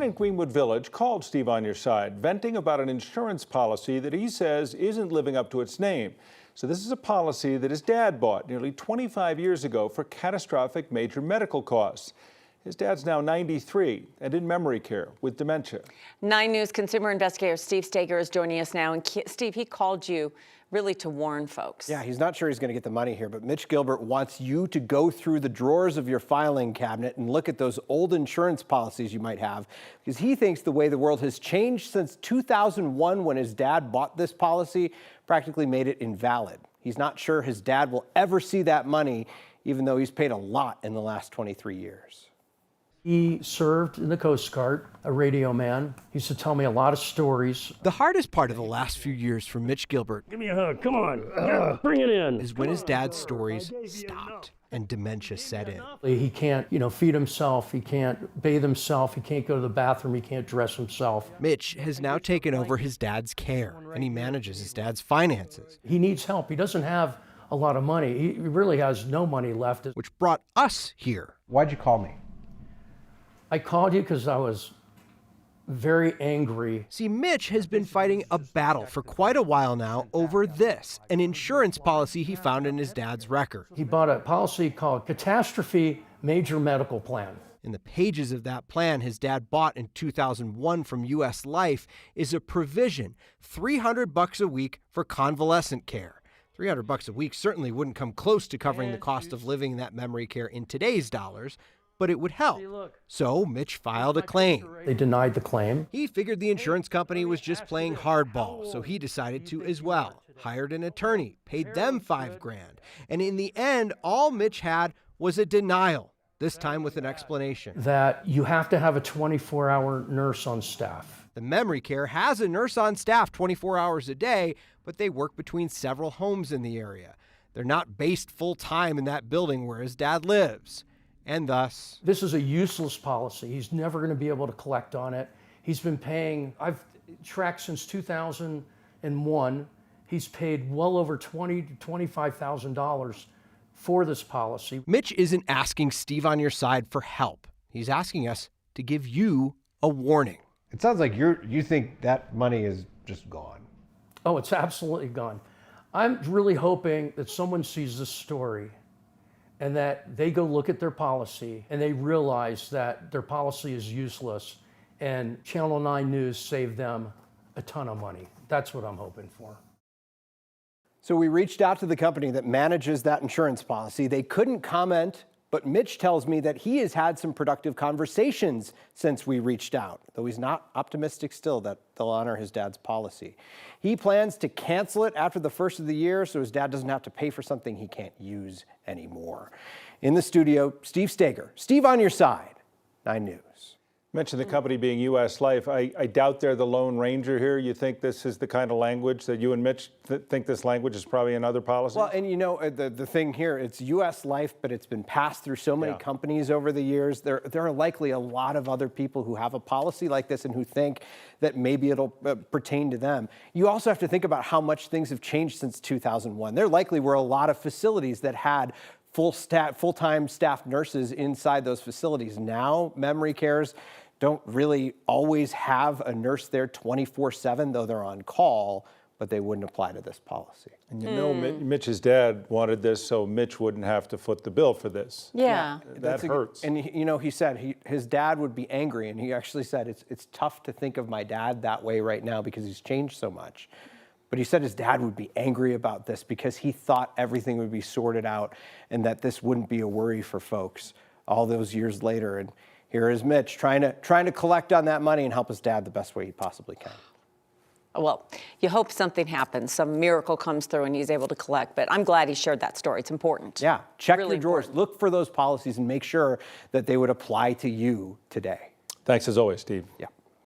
man in Greenwood Village called Steve On Your Side, venting about an insurance policy that he says isn't living up to its name. So this is a policy that his dad bought nearly 25 years ago for catastrophic major medical costs. His dad's now 93 and in memory care with dementia. 9 News consumer investigator Steve Stagger is joining us now. And Steve, he called you really to warn folks. Yeah, he's not sure he's going to get the money here, but Mitch Gilbert wants you to go through the drawers of your filing cabinet and look at those old insurance policies you might have, because he thinks the way the world has changed since 2001, when his dad bought this policy, practically made it invalid. He's not sure his dad will ever see that money, even though he's paid a lot in the last 23 years. He served in the Coast Guard, a radio man. He used to tell me a lot of stories. The hardest part of the last few years for Mitch Gilbert, give me a hug, come on, bring it in, is when his dad's stories stopped and dementia set in. He can't, feed himself, he can't bathe himself, he can't go to the bathroom, he can't dress himself. Mitch has now taken over his dad's care, and he manages his dad's finances. He needs help. He doesn't have a lot of money. He really has no money left. Which brought us here. Why'd you call me? I called you because I was very angry. See, Mitch has been fighting a battle for quite a while now over this, an insurance policy he found in his dad's record. He bought a policy called Catastrophe Major Medical Plan. In the pages of that plan his dad bought in 2001 from U.S. Life is a provision, $300 a week for convalescent care. $300 a week certainly wouldn't come close to covering the cost of living that memory care in today's dollars, but it would help. So Mitch filed a claim. They denied the claim. He figured the insurance company was just playing hardball, so he decided to as well. Hired an attorney, paid them $5 grand. And in the end, all Mitch had was a denial, this time with an explanation. That you have to have a 24-hour nurse on staff. The memory care has a nurse on staff 24 hours a day, but they work between several homes in the area. They're not based full-time in that building where his dad lives. And thus, this is a useless policy. He's never going to be able to collect on it. He's been paying, I've tracked since 2001, he's paid well over $20,000 to $25,000 for this policy. Mitch isn't asking Steve On Your Side for help. He's asking us to give you a warning. It sounds like you think that money is just gone. Oh, it's absolutely gone. I'm really hoping that someone sees this story and that they go look at their policy and they realize that their policy is useless, and Channel 9 News saved them a ton of money. That's what I'm hoping for. So we reached out to the company that manages that insurance policy. They couldn't comment, but Mitch tells me that he has had some productive conversations since we reached out, though he's not optimistic still that they'll honor his dad's policy. He plans to cancel it after the first of the year so his dad doesn't have to pay for something he can't use anymore. In the studio, Steve Stagger. Steve On Your Side, 9 News. Mentioned the company being U.S. Life. I doubt they're the Lone Ranger here. You think this is the kind of language that you and Mitch think this language is probably in other policies? Well, and the thing here, it's U.S. Life, but it's been passed through so many companies over the years. There are likely a lot of other people who have a policy like this and who think that maybe it'll pertain to them. You also have to think about how much things have changed since 2001. There likely were a lot of facilities that had full-time staff nurses inside those facilities. Now, memory cares don't really always have a nurse there 24/7, though they're on call, but they wouldn't apply to this policy. And Mitch's dad wanted this so Mitch wouldn't have to foot the bill for this. Yeah. That hurts. And he said his dad would be angry, and he actually said it's tough to think of my dad that way right now because he's changed so much. But he said his dad would be angry about this because he thought everything would be sorted out and that this wouldn't be a worry for folks all those years later. And here is Mitch trying to collect on that money and help his dad the best way he possibly can. Well, you hope something happens, some miracle comes through and he's able to collect, but I'm glad he shared that story. It's important. Yeah, check really your drawers, important. Look for those policies and make sure that they would apply to you today. Thanks as always, Steve. Yeah.